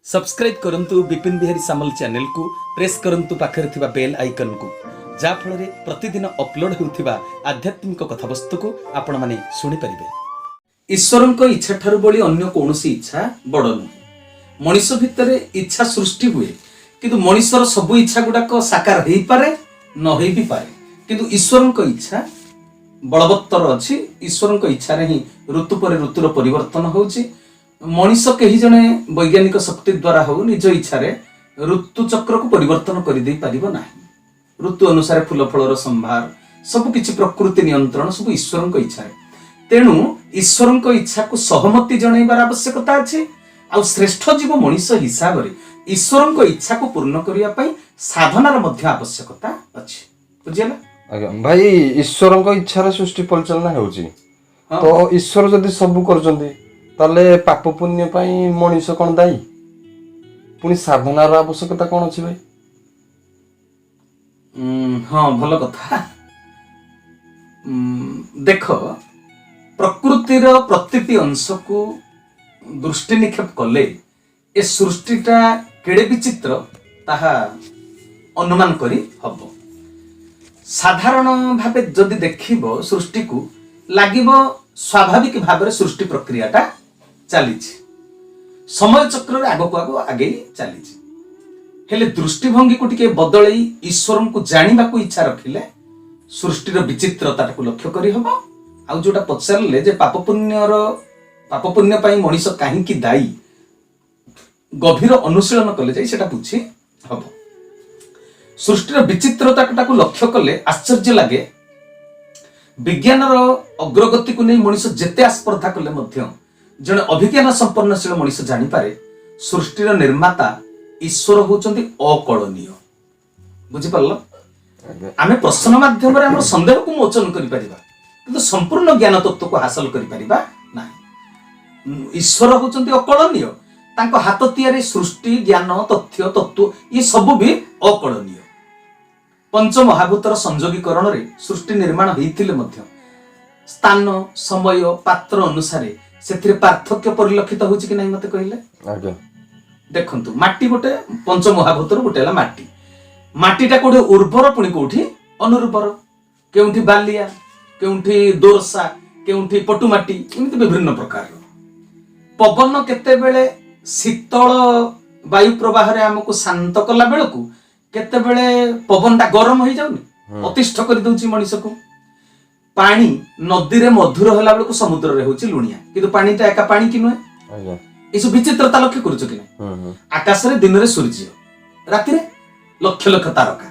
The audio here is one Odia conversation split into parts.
सब्सक्राइब करंतु विपिन बिहारी सामल चैनल को प्रेस करंतु पाखरे थिबा बेल आइकन को जा फଳରେ प्रतिदिन अपलोड होउथिबा आध्यात्मिक कथावस्तु को आपण माने सुनि परिबे। ईश्वरଙ୍କ इच्छा ठाରୁ बळी अन्य कोनोसी इच्छा बड़ नुहे। मनुष्य भितरे इच्छा सृष्टि हुए किंतु मनुष्यर सब इच्छा गुडाक साकार हेई पारे न हेई भी पारे, किंतु ईश्वरଙ୍କ इच्छा बलवत्तर अछि। ईश्वरଙ୍କ इच्छा रे ही ऋतु पर ऋतुर परिवर्तन होउची। मनुष्य कहीं जने वैज्ञानिक शक्ति द्वारा हो निज इच्छा रे ऋतु चक्र को परिवर्तन कर दे पारिबो नाही। ऋतु अनुसार फूल फलर संभार सब किछि प्रकृति नियंत्रण सब ईश्वरଙ୍କ इच्छा रे। तेणु ईश्वरଙ୍କ इच्छा को सहमति जणैबार आवश्यकता अछि। आ श्रेष्ठ जीव मनुष्य हिसाब रे ईश्वरଙ୍କ इच्छा को पूर्ण करिया पई साधनार मध्य आवश्यकता अछि। बुझियला आज्ञा भाई, ईश्वरଙ୍କ इच्छार सृष्टि परिचालना होउची तो ईश्वर जदि सब करजंदी ताले पाप पुण्य पाई मनुष्य कोन दायी? पुनी साधनार आवश्यकता कोन अछि भाई? हाँ, भल कथा। देख, प्रकृतिर प्रतिटी अंश को दृष्टि निक्षेप कले ए सृष्टिटा केड़े विचित्र ताहा अनुमान करी हबो। साधारण भावे जदि देखिबो सृष्टि को लागिबो स्वाभाविक भाव सृष्टि प्रक्रियाटा चली समय चक्र आगक आग आगे चली। हेले दृष्टिभंगी को टिके बदल ईश्वर को जानिबा को इच्छा रखिले सृष्टिर विचित्रता को लक्ष्य करी हबो। आ जोटा पचारले जे पाप पुण्य पाई मनुष्य काहींकी दायी गभीर अनुशीलन कले जाई सेटा बुझी हबो। सृष्टिर विचित्रता को लक्ष्य कले आश्चर्य लागे। विज्ञानर अग्रगति को नहीं मनुष्य जेते आस्पर्धा कले मध्य जने अभिज्ञान संपन्नशील मनुष्य जानी पारे सृष्टिर निर्माता ईश्वर होचंती अकलनीय। बुझी पारल? आमे प्रश्न माध्यम रे हमर संदेह को मोचन करि परिबा किंतु संपूर्ण ज्ञान तत्व को हासिल करि परिबा नाही। ईश्वर होचंती अकलनीय। तांको हाथ तियारी सृष्टि ज्ञान तथ्य तत्व ये सब भी अकलनीय। पंच महाभूतर संयोगीकरण रे सृष्टि निर्माण होइथिले मध्य स्थान समय पात्र अनुसारे सेथिरे पार्थक्य परिलक्षित होउछि कि नाही मते कहिले? आज्ञा देखंतु, माटी गोटे पंच महाभूतर गोटे हला माटी। माटीटा कोठे उर्वर पुणी कोठी अनुर्वर, केउठी बालिया, केउठी दोरसा, केउठी पटु माटी, एमिति विभिन्न प्रकार। पवन केतेबेले शीतल वायु प्रवाह रे हमको शांत कला बेलकु केतेबेले पवनटा गरम हो जाउनी अतिष्ठ कर दउची मनुष्य को। पानी नदी रे मधुर होला बेलकु समुद्र रे होची लुणिया, किंतु पानीटा एका पानी कि नुहे। आज्ञा एसु विचित्रता लक्ष्य करूछ कि नै? आकाश रे दिन रे सूर्य, राति रे लक्ष लक्ष तारका।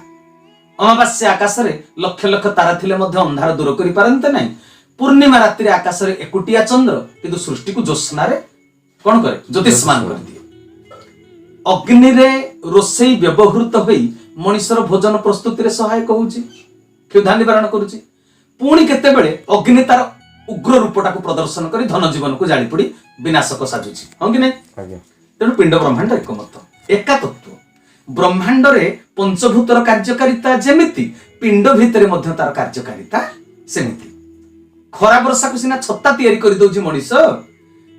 अमावास्या आकाश रे लक्ष लक्ष तारा थिले मध्य अंधार दूर करि पारन्ते नै। पूर्णिमा राति रे आकाश रे एकुटिया चंद्र किंतु सृष्टि को ज्योत्स्ना रे कोन करे? ज्योतिषमान कर दिए। अग्नि रे रोषेई व्यवहृत होई मनुष्यर भोजन प्रस्तुति रे सहायक होउची, क्षुधा निवारण करूची। पुणी केतेबेले अग्नि तार उग्र रूपटा को प्रदर्शन करी धन जीवन को जाली पड़ी विनाशक साजुची। हां कि नै? तेणु पिंड ब्रह्मांड एकमत एका तत्व। ब्रह्मांड रे पंचभूतर कार्यकारिता जेमिति पिंड भितरे मध्य तार कार्यकारिता सेमिति। खरा वर्षा को सिना छत्ता तैयारी करि दउची मनुष्य,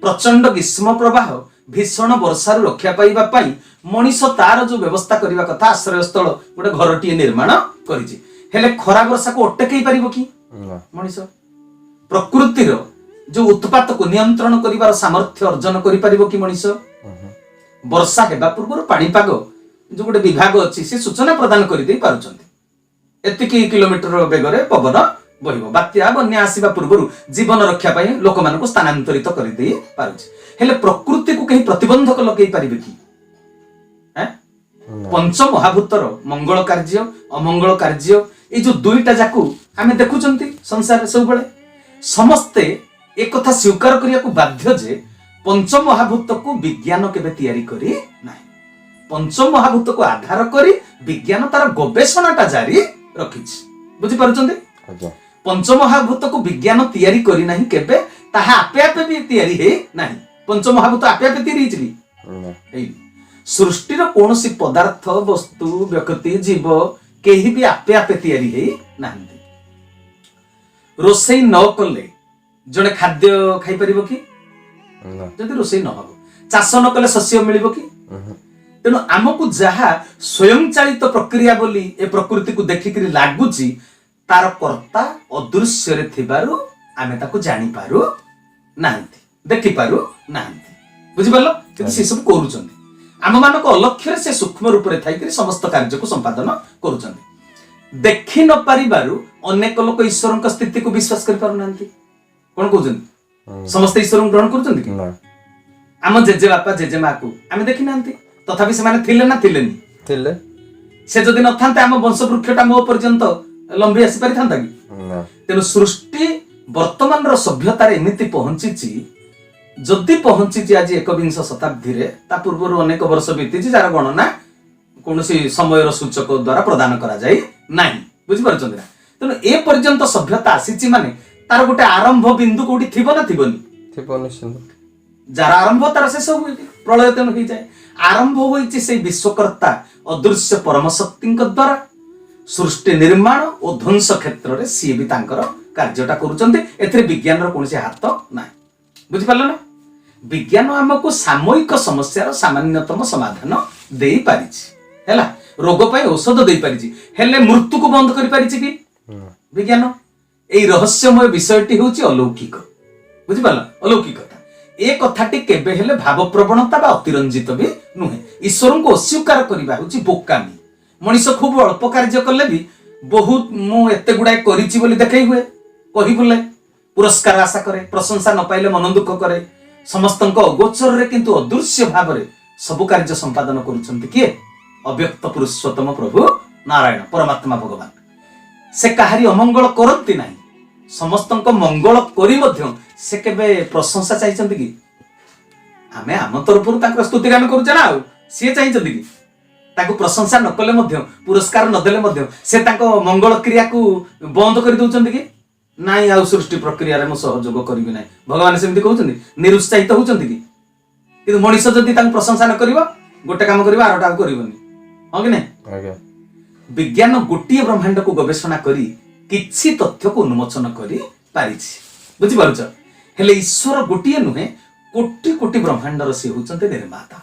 प्रचंड ग्रीष्म प्रवाह भीषण वर्षा रक्षा पाइबा पाई मनुष्य तार जो व्यवस्था करबा कथा आश्रय स्थल गोटे घरटीए निर्माण करिछि। हेले खरा वर्षा को अटकेई पारिबो कि मनुष्य? प्रकृतिर जो उत्पात को नियंत्रण करिवार सामर्थ्य अर्जन करि पारिबो कि मनुष्य? वर्षा हेबा पूर्व पाणीपाग जो गोटे विभाग अछि से सूचना प्रदान करि दे पारुचंती एतिकी किलोमीटर बेगरे पवन बहिबो, बात्या बन्या आसीबा पूर्व जीवन रक्षा पाई लोक मानको स्थानांतरित करि दे पारुछि। हेले प्रकृति को कहीं प्रतिबंधक लगेई पारिबे कि? पंच महाभूतर मंगल कार्य अमंगल कार्य ए जो दुईटा जाकू आमे देखुचंती संसार सब बेले समस्ते एक कथा स्वीकार करिया को बाध्य जे पंच महाभूत को विज्ञान केबे तैयारी करी नाही। पंच महाभूत को आधार करी विज्ञान तार गवेषणाटा जारी रखिछि। बुझी पारुचंती? पंच महाभूत को विज्ञान तैयारी करी नाही केबे, ताहा आपे आपे भी तैयारी हे नाही। पंच महाभूत आपे आपे तैयारी हिचली। सृष्टिर कोनोसी पदार्थ वस्तु व्यक्ति जीव केही भी आपे आपे तैयारी हे नांदी। रोषेई न कले जने खाद्य खाई परिबो कि? जदि रोषेई न हबो ଚାଷ ନ କଲେ ଶସ୍ୟ ମିଳିବ କି? ତେଣୁ ଆମକୁ ଯାହା ସ୍ୱୟଂଚାଳିତ ପ୍ରକ୍ରିୟା ବୋଲି ଏ ପ୍ରକୃତିକୁ ଦେଖିକିରି ଲାଗୁଛି ତାର କର୍ତ୍ତା ଅଦୃଶ୍ୟରେ ଥିବାରୁ ଆମେ ତାକୁ ଜାଣିପାରୁ ନାହାନ୍ତି, ଦେଖିପାରୁ ନାହାନ୍ତି। ବୁଝିପାରିଲ? କିନ୍ତୁ ସେ ସବୁ କରୁଛନ୍ତି ଆମ ମାନଙ୍କ ଅଲକ୍ଷ୍ୟରେ, ସେ ସୂକ୍ଷ୍ମ ରୂପରେ ଥାଇକରି ସମସ୍ତ କାର୍ଯ୍ୟକୁ ସମ୍ପାଦନ କରୁଛନ୍ତି। ଦେଖି ନ ପାରିବାରୁ ଅନେକ ଲୋକ ଈଶ୍ୱରଙ୍କ ସ୍ଥିତିକୁ ବିଶ୍ୱାସ କରିପାରୁନାହାନ୍ତି। କଣ କହୁଛନ୍ତି? ସମସ୍ତେ ଈଶ୍ୱରଙ୍କୁ ଗ୍ରହଣ କରୁଛନ୍ତି କି? ଆମ ଜେଜେବାପା ଜେଜେମାକୁ ଆମେ ଦେଖିନାହାନ୍ତି, ତଥାପି ସେମାନେ ଥିଲେ ନା ଥିଲେନି? ଥିଲେ। ସେ ଯଦି ନଥାନ୍ତେ ଆମ ବଂଶବୃକ୍ଷଟା ମୋ ପର୍ଯ୍ୟନ୍ତ ଲମ୍ବି ଆସି ପାରିଥାନ୍ତା କି? ତେଣୁ ସୃଷ୍ଟି ବର୍ତ୍ତମାନର ସଭ୍ୟତାରେ ଏମିତି ପହଞ୍ଚିଛି, ଯଦି ପହଞ୍ଚିଛି ଆଜି 21 ଶତାବ୍ଦୀରେ, ତା ପୂର୍ବରୁ ଅନେକ ବର୍ଷ ବିତିଛି ଯାର ଗଣନା କୌଣସି ସମୟର ସୂଚକ ଦ୍ୱାରା ପ୍ରଦାନ କରାଯାଇ ନାହିଁ। ବୁଝିପାରୁଛନ୍ତି ନା? ତେଣୁ ଏ ପର୍ଯ୍ୟନ୍ତ ସଭ୍ୟତା ଆସିଛି ମାନେ ତାର ଗୋଟେ ଆରମ୍ଭ ବିନ୍ଦୁ କୋଉଠି ଥିବ ନା ଥିବନି? ଥିବ ନିଶ୍ଚିନ୍ତ। ଯାର ଆରମ୍ଭ ତାର ଶେଷ ହୁଏ, ପ୍ରଳୟ ତେଣୁ ହେଇଯାଏ। ଆରମ୍ଭ ହୋଇଛି ସେଇ ବିଶ୍ୱକର୍ତ୍ତା ଅଦୃଶ୍ୟ ପରମ ଶକ୍ତିଙ୍କ ଦ୍ୱାରା। ସୃଷ୍ଟି ନିର୍ମାଣ ଓ ଧ୍ୱଂସ କ୍ଷେତ୍ରରେ ସିଏ ବି ତାଙ୍କର କାର୍ଯ୍ୟଟା କରୁଛନ୍ତି, ଏଥିରେ ବିଜ୍ଞାନର କୌଣସି ହାତ ନାହିଁ। ବୁଝିପାରିଲ ନା? ବିଜ୍ଞାନ ଆମକୁ ସାମୟିକ ସମସ୍ୟାର ସାମାନ୍ୟତମ ସମାଧାନ ଦେଇପାରିଛି, ହେଲା, ରୋଗ ପାଇଁ ଔଷଧ ଦେଇପାରିଛି, ହେଲେ ମୃତ୍ୟୁକୁ ବନ୍ଦ କରିପାରିଛି କି ବିଜ୍ଞାନ? ଏଇ ରହସ୍ୟମୟ ବିଷୟଟି ହେଉଛି ଅଲୌକିକ। ବୁଝିପାରିଲ? ଅଲୌକିକତା ଏ କଥାଟି କେବେ ହେଲେ ଭାବପ୍ରବଣତା ବା ଅତିରଞ୍ଜିତ ବି ନୁହେଁ। ଈଶ୍ୱରଙ୍କୁ ଅସ୍ୱୀକାର କରିବା ହେଉଛି ବୋକାମି। ମଣିଷ ଖୁବ ଅଳ୍ପ କାର୍ଯ୍ୟ କଲେ ବି ବହୁତ ମୁଁ ଏତେ ଗୁଡାଏ କରିଛି ବୋଲି ଦେଖେଇ ହୁଏ, କହି ବୁଲେ, ପୁରସ୍କାର ଆଶା କରେ, ପ୍ରଶଂସା ନ ପାଇଲେ ମନ ଦୁଃଖ କରେ। ସମସ୍ତଙ୍କ ଅଗୋଚରରେ କିନ୍ତୁ ଅଦୃଶ୍ୟ ଭାବରେ ସବୁ କାର୍ଯ୍ୟ ସମ୍ପାଦନ କରୁଛନ୍ତି କିଏ? ଅବ୍ୟକ୍ତ ପୁରୁଷୋତ୍ତମ ପ୍ରଭୁ ନାରାୟଣ ପରମାତ୍ମା ଭଗବାନ। ସେ କାହାରି ଅମଙ୍ଗଳ କରନ୍ତି ନାହିଁ, ସମସ୍ତଙ୍କ ମଙ୍ଗଳ କରି ମଧ୍ୟ ସେ କେବେ ପ୍ରଶଂସା ଚାହିଁଛନ୍ତି କି? ଆମେ ଆମ ତରଫରୁ ତାଙ୍କର ସ୍ତୁତିଗାନ କରୁଛେ ନା, ଆଉ ସିଏ ଚାହିଁଛନ୍ତି କି? ତାକୁ ପ୍ରଶଂସା ନ କଲେ ମଧ୍ୟ, ପୁରସ୍କାର ନଦେଲେ ମଧ୍ୟ ସେ ତାଙ୍କ ମଙ୍ଗଳ କ୍ରିୟାକୁ ବନ୍ଦ କରି ଦଉଛନ୍ତି କି? ନାଇଁ, ଆଉ ସୃଷ୍ଟି ପ୍ରକ୍ରିୟାରେ ମୁଁ ସହଯୋଗ କରିବି ନାହିଁ, ଭଗବାନ ସେମିତି କହୁଛନ୍ତି? ନିରୁତ୍ସାହିତ ହଉଛନ୍ତି କି? କିନ୍ତୁ ମଣିଷ ଯଦି ତାଙ୍କୁ ପ୍ରଶଂସା ନ କରିବ, ଗୋଟେ କାମ କରିବ ଆରଟା ଆଉ କରିବନି, ହଁ କି ନାଇଁ? ବିଜ୍ଞାନ ଗୋଟିଏ ବ୍ରହ୍ମାଣ୍ଡକୁ ଗବେଷଣା କରି କିଛି ତଥ୍ୟକୁ ଉନ୍ମୋଚନ କରି ପାରିଛି। ବୁଝିପାରୁଛ? ହେଲେ ଈଶ୍ୱର ଗୋଟିଏ ନୁହେଁ, କୋଟି କୋଟି ବ୍ରହ୍ମାଣ୍ଡର ସେ ହେଉଛନ୍ତି ନିର୍ମାତା।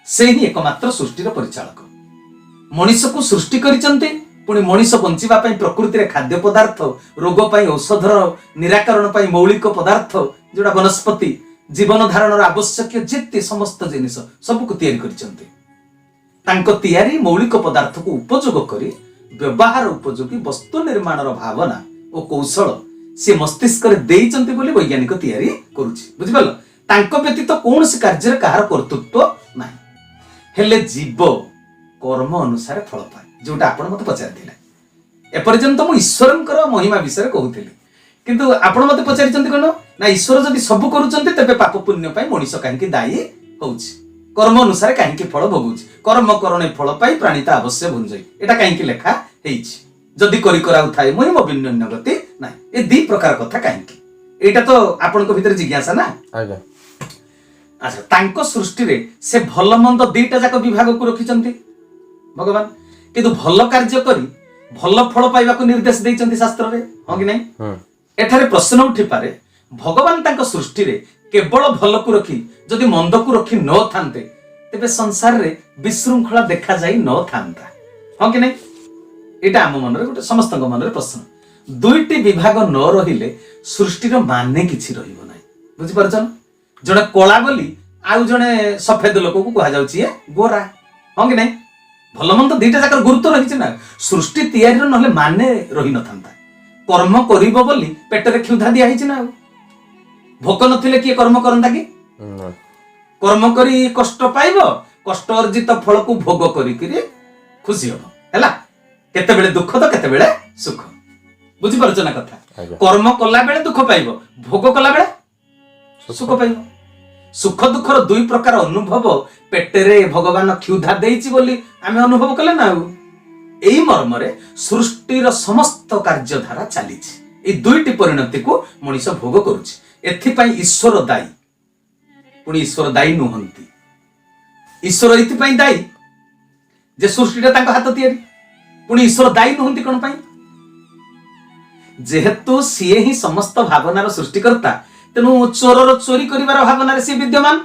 ସେ ହିଁ ଏକମାତ୍ର ସୃଷ୍ଟିର ପରିଚାଳକ। ମଣିଷକୁ ସୃଷ୍ଟି କରିଛନ୍ତି, ପୁଣି ମଣିଷ ବଞ୍ଚିବା ପାଇଁ ପ୍ରକୃତିରେ ଖାଦ୍ୟ ପଦାର୍ଥ, ରୋଗ ପାଇଁ ଔଷଧର ନିରାକରଣ ପାଇଁ ମୌଳିକ ପଦାର୍ଥ, ଯୋଉଟା ବନସ୍ପତି ଜୀବନ ଧାରଣର ଆବଶ୍ୟକୀୟ ଯେତେ ସମସ୍ତ ଜିନିଷ ସବୁକୁ ତିଆରି କରିଛନ୍ତି। ତାଙ୍କ ତିଆରି ମୌଳିକ ପଦାର୍ଥକୁ ଉପଯୋଗ କରି ବ୍ୟବହାର ଉପଯୋଗୀ ବସ୍ତୁ ନିର୍ମାଣର ଭାବନା ଓ କୌଶଳ ସେ ମସ୍ତିଷ୍କରେ ଦେଇଛନ୍ତି ବୋଲି ବୈଜ୍ଞାନିକ ତିଆରି କରୁଛି। ବୁଝିପାରିଲ? ତାଙ୍କ ବ୍ୟତୀତ କୌଣସି କାର୍ଯ୍ୟରେ କାହାର କର୍ତ୍ତୃତ୍ୱ ନାହିଁ। ହେଲେ ଜୀବ କର୍ମ ଅନୁସାରେ ଫଳ ପାଏ, ଯୋଉଟା ଆପଣ ମତେ ପଚାରିଥିଲେ। ଏପର୍ଯ୍ୟନ୍ତ ମୁଁ ଈଶ୍ୱରଙ୍କର ମହିମା ବିଷୟରେ କହୁଥିଲି, କିନ୍ତୁ ଆପଣ ମତେ ପଚାରିଛନ୍ତି କଣ ନା, ଈଶ୍ୱର ଯଦି ସବୁ କରୁଛନ୍ତି ତେବେ ପାପ ପୁଣ୍ୟ ପାଇଁ ମଣିଷ କାହିଁକି ଦାୟୀ ହଉଛି? କର୍ମ ଅନୁସାରେ କାହିଁକି ଫଳ ଭୋଗୁଛି? କର୍ମ କରଣେ ଫଳ ପାଇ ପ୍ରାଣିତା ଅବଶ୍ୟ ଭୁଞ୍ଜଇ, ଏଟା କାହିଁକି ଲେଖା ହେଇଛି? ଯଦି କରି କରାଉଥାଏ ମୁହିଁ ମୋ ବିନ୍ୟନ୍ୟ ଗତି ନାହିଁ। ଏ ଦି ପ୍ରକାର କଥା କାହିଁକି? ଏଇଟା ତ ଆପଣଙ୍କ ଭିତରେ ଜିଜ୍ଞାସା ନା? ଆଜ୍ଞା। ଆଚ୍ଛା, ତାଙ୍କ ସୃଷ୍ଟିରେ ସେ ଭଲ ମନ୍ଦ ଦିଟା ଯାକ ବିଭାଗକୁ ରଖିଛନ୍ତି ଭଗବାନ, କିନ୍ତୁ ଭଲ କାର୍ଯ୍ୟ କରି ଭଲ ଫଳ ପାଇବାକୁ ନିର୍ଦ୍ଦେଶ ଦେଇଛନ୍ତି ଶାସ୍ତ୍ରରେ, ହଁ କି ନାଇଁ? ଏଠାରେ ପ୍ରଶ୍ନ ଉଠିପାରେ, ଭଗବାନ ତାଙ୍କ ସୃଷ୍ଟିରେ କେବଳ ଭଲକୁ ରଖି ଯଦି ମନ୍ଦକୁ ରଖି ନଥାନ୍ତେ ତେବେ ସଂସାରରେ ବିଶୃଙ୍ଖଳା ଦେଖାଯାଇ ନଥାନ୍ତା, ହଁ କି ନାଇଁ? ଏଇଟା ଆମ ମନରେ ଗୋଟେ, ସମସ୍ତଙ୍କ ମନରେ ପ୍ରଶ୍ନ। ଦୁଇଟି ବିଭାଗ ନ ରହିଲେ ସୃଷ୍ଟିର ମାନେ କିଛି ରହିବ ନାହିଁ। ବୁଝିପାରୁଛ ନା? ଜଣେ କଳା ବୋଲି ଆଉ ଜଣେ ସଫେଦ ଲୋକକୁ କୁହାଯାଉଛି ଏ ଗୋରା, ହଁ କି ନାଇଁ? ଭଲ ମନ୍ଦ ଦିଟା ଯାକର ଗୁରୁତ୍ୱ ରହିଛି ନା। ସୃଷ୍ଟି ତିଆରିର ନହେଲେ ମାନେ ରହିନଥାନ୍ତା। କର୍ମ କରିବ ବୋଲି ପେଟରେ କ୍ଷୁଧା ଦିଆ ହେଇଛି ନା। ଆଉ ଭୋକ ନଥିଲେ କିଏ କର୍ମ କରନ୍ତା କି? କର୍ମ କରି କଷ୍ଟ ପାଇବ, କଷ୍ଟ ଅର୍ଜିତ ଫଳକୁ ଭୋଗ କରିକିରି ଖୁସି ହବ, ହେଲା। କେତେବେଳେ ଦୁଃଖ ତ କେତେବେଳେ ସୁଖ। ବୁଝିପାରୁଛ ନା କଥା? କର୍ମ କଲା ବେଳେ ଦୁଃଖ ପାଇବ, ଭୋଗ କଲା ବେଳେ ସୁଖ ପାଇବ। ସୁଖ ଦୁଃଖର ଦୁଇ ପ୍ରକାର ଅନୁଭବ ପେଟରେ ଭଗବାନ କ୍ଷୁଧା ଦେଇଛି ବୋଲି ଆମେ ଅନୁଭବ କଲେ ନା। ଆଉ ଏଇ ମର୍ମରେ ସୃଷ୍ଟିର ସମସ୍ତ କାର୍ଯ୍ୟଧାରା ଚାଲିଛି। ଏଇ ଦୁଇଟି ପରିଣତିକୁ ମଣିଷ ଭୋଗ କରୁଛି। ଏଥିପାଇଁ ଈଶ୍ୱର ଦାୟୀ, ପୁଣି ଈଶ୍ୱର ଦାୟୀ ନୁହନ୍ତି। ଈଶ୍ୱର ଏଥିପାଇଁ ଦାୟୀ ଯେ ସୃଷ୍ଟିଟା ତାଙ୍କ ହାତ ତିଆରି, ପୁଣି ଈଶ୍ୱର ଦାୟୀ ନୁହନ୍ତି କଣ ପାଇଁ? ଯେହେତୁ ସିଏ ହିଁ ସମସ୍ତ ଭାବନାର ସୃଷ୍ଟିକର୍ତ୍ତା, ତେଣୁ ଚୋରର ଚୋରି କରିବାର ଭାବନାରେ ସିଏ ବିଦ୍ୟମାନ,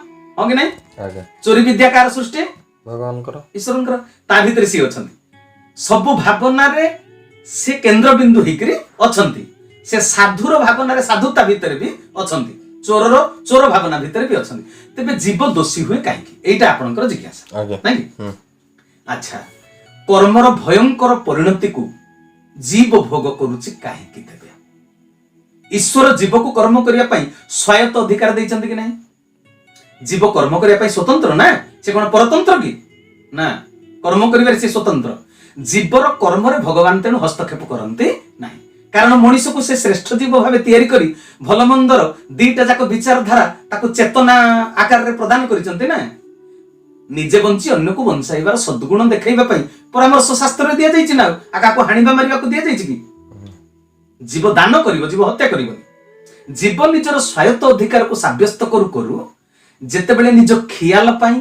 ହଁ କି ନାଇଁ? ଆଜ୍ଞା ଚୋରି ବିଦ୍ୟା କାର ସୃଷ୍ଟି? ଭଗବାନଙ୍କର ଈଶ୍ୱରଙ୍କର। ତା ଭିତରେ ସିଏ ଅଛନ୍ତି, ସବୁ ଭାବନାରେ ସେ କେନ୍ଦ୍ରବିନ୍ଦୁ ହେଇକରି ଅଛନ୍ତି। ସେ ସାଧୁର ଭାବନାରେ ସାଧୁତା ଭିତରେ ବି ଅଛନ୍ତି, ଚୋରର ଚୋର ଭାବନା ଭିତରେ ବି ଅଛନ୍ତି। ତେବେ ଜୀବ ଦୋଷୀ ହୁଏ କାହିଁକି? ଏଇଟା ଆପଣଙ୍କର ଜିଜ୍ଞାସା ଆଜ୍ଞା ନାଇଁ କି? ଆଚ୍ଛା, କର୍ମର ଭୟଙ୍କର ପରିଣତିକୁ ଜୀବ ଭୋଗ କରୁଛି କାହିଁକି? ତେବେ ଈଶ୍ୱର ଜୀବକୁ କର୍ମ କରିବା ପାଇଁ ସ୍ୱାୟତ୍ତ ଅଧିକାର ଦେଇଛନ୍ତି କି ନାହିଁ? ଜୀବ କର୍ମ କରିବା ପାଇଁ ସ୍ୱତନ୍ତ୍ର ନା, ସେ କଣ ପରତନ୍ତ୍ର କି? ନା, କର୍ମ କରିବାରେ ସେ ସ୍ୱତନ୍ତ୍ର। ଜୀବର କର୍ମରେ ଭଗବାନ ତେଣୁ ହସ୍ତକ୍ଷେପ କରନ୍ତି ନାହିଁ, କାରଣ ମଣିଷକୁ ସେ ଶ୍ରେଷ୍ଠ ଜୀବ ଭାବେ ତିଆରି କରି ଭଲ ମନ୍ଦର ଦିଟା ଯାକ ବିଚାରଧାରା ତାକୁ ଚେତନା ଆକାରରେ ପ୍ରଦାନ କରିଛନ୍ତି ନା। ନିଜେ ବଞ୍ଚି ଅନ୍ୟକୁ ବଞ୍ଚାଇବାର ସଦ୍ଗୁଣ ଦେଖାଇବା ପାଇଁ ପରାମର୍ଶ ଶାସ୍ତ୍ରରେ ଦିଆଯାଇଛି ନା। ଆଉ କାହାକୁ ହାଣିବା ମାରିବାକୁ ଦିଆଯାଇଛି କି? ଜୀବ ଦାନ କରିବ, ଜୀବ ହତ୍ୟା କରିବନି। ଜୀବ ନିଜର ସ୍ୱାୟତ୍ତ ଅଧିକାରକୁ ସାବ୍ୟସ୍ତ କରୁ କରୁ ଯେତେବେଳେ ନିଜ ଖିଆଲ ପାଇଁ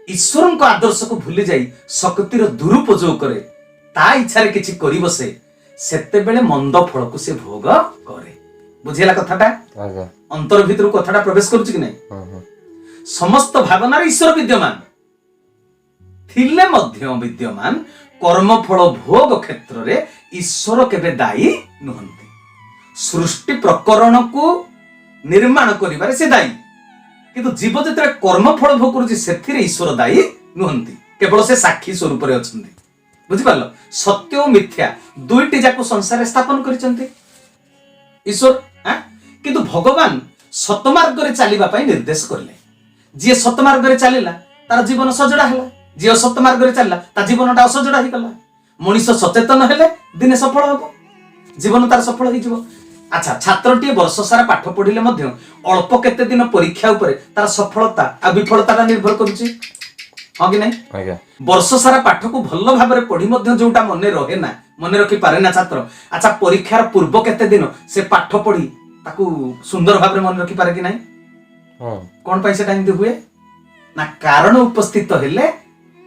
ଈଶ୍ୱରଙ୍କ ଆଦର୍ଶକୁ ଭୁଲି ଯାଇ ଶକ୍ତିର ଦୁରୁପଯୋଗ କରେ, ତା ଇଚ୍ଛାରେ କିଛି କରିବ, ସେତେବେଳେ ମନ୍ଦ ଫଳକୁ ସେ ଭୋଗ କରେ। ବୁଝିଲା କଥାଟା? ଆଜ୍ଞା ଅନ୍ତର ଭିତରକୁ କଥାଟା ପ୍ରବେଶ କରୁଛି କି ନାହିଁ? ସମସ୍ତ ଭାବନାରେ ଈଶ୍ୱର ବିଦ୍ୟମାନ ଥିଲେ ମଧ୍ୟ ବିଦ୍ୟମାନ କର୍ମଫଳ ଭୋଗ କ୍ଷେତ୍ରରେ ଈଶ୍ୱର କେବେ ଦାୟୀ ନୁହନ୍ତି। ସୃଷ୍ଟି ପ୍ରକରଣକୁ ନିର୍ମାଣ କରିବାରେ ସେ ଦାୟୀ, କିନ୍ତୁ ଜୀବ ଯେତେବେଳେ କର୍ମଫଳ ଭୋଗ କରୁଛି ସେଥିରେ ଈଶ୍ୱର ଦାୟୀ ନୁହନ୍ତି, କେବଳ ସେ ସାକ୍ଷୀ ସ୍ୱରୂପରେ ଅଛନ୍ତି। ବୁଝିପାରିଲ? ସତ୍ୟ ଓ ମିଥ୍ୟା ଦୁଇଟି ଯାକ ସଂସାରରେ ସ୍ଥାପନ କରିଛନ୍ତି ଈଶ୍ୱର। କିନ୍ତୁ ଭଗବାନ ସତମାର୍ଗରେ ଚାଲିବା ପାଇଁ ନିର୍ଦ୍ଦେଶ କରିଲେ। ଯିଏ ସତମାର୍ଗରେ ଚାଲିଲା ତାର ଜୀବନ ସଜଡ଼ା ହେଲା, ଯିଏ ଅସତ ମାର୍ଗରେ ଚାଲିଲା ତା ଜୀବନଟା ଅସଜଡ଼ା ହେଇଗଲା। ମଣିଷ ସଚେତନ ହେଲେ ଦିନେ ସଫଳ ହବ, ଜୀବନ ତାର ସଫଳ ହେଇଯିବ। ଆଚ୍ଛା, ଛାତ୍ରଟିଏ ବର୍ଷ ସାରା ପାଠ ପଢିଲେ ମଧ୍ୟ ଅଳ୍ପ କେତେ ଦିନ ପରୀକ୍ଷା ଉପରେ ତାର ସଫଳତା ଆଉ ବିଫଳତାଟା ନିର୍ଭର କରୁଛି, ହଁ କି ନାଇଁ? ଆଜ୍ଞା ବର୍ଷ ସାରା ପାଠକୁ ଭଲ ଭାବରେ ପଢି ମଧ୍ୟ ଯୋଉଟା ମନେ ରହେ ନା, ମନେ ରଖିପାରେ ନା ଛାତ୍ର, ଆଚ୍ଛା ପରୀକ୍ଷାର ପୂର୍ବ କେତେ ଦିନ ସେ ପାଠ ପଢି ତାକୁ ସୁନ୍ଦର ଭାବରେ ମନେ ରଖିପାରେ କି ନାହିଁ? କଣ ପାଇଁ ସେଟା ଏମିତି ହୁଏ ନା? କାରଣ ଉପସ୍ଥିତ ହେଲେ,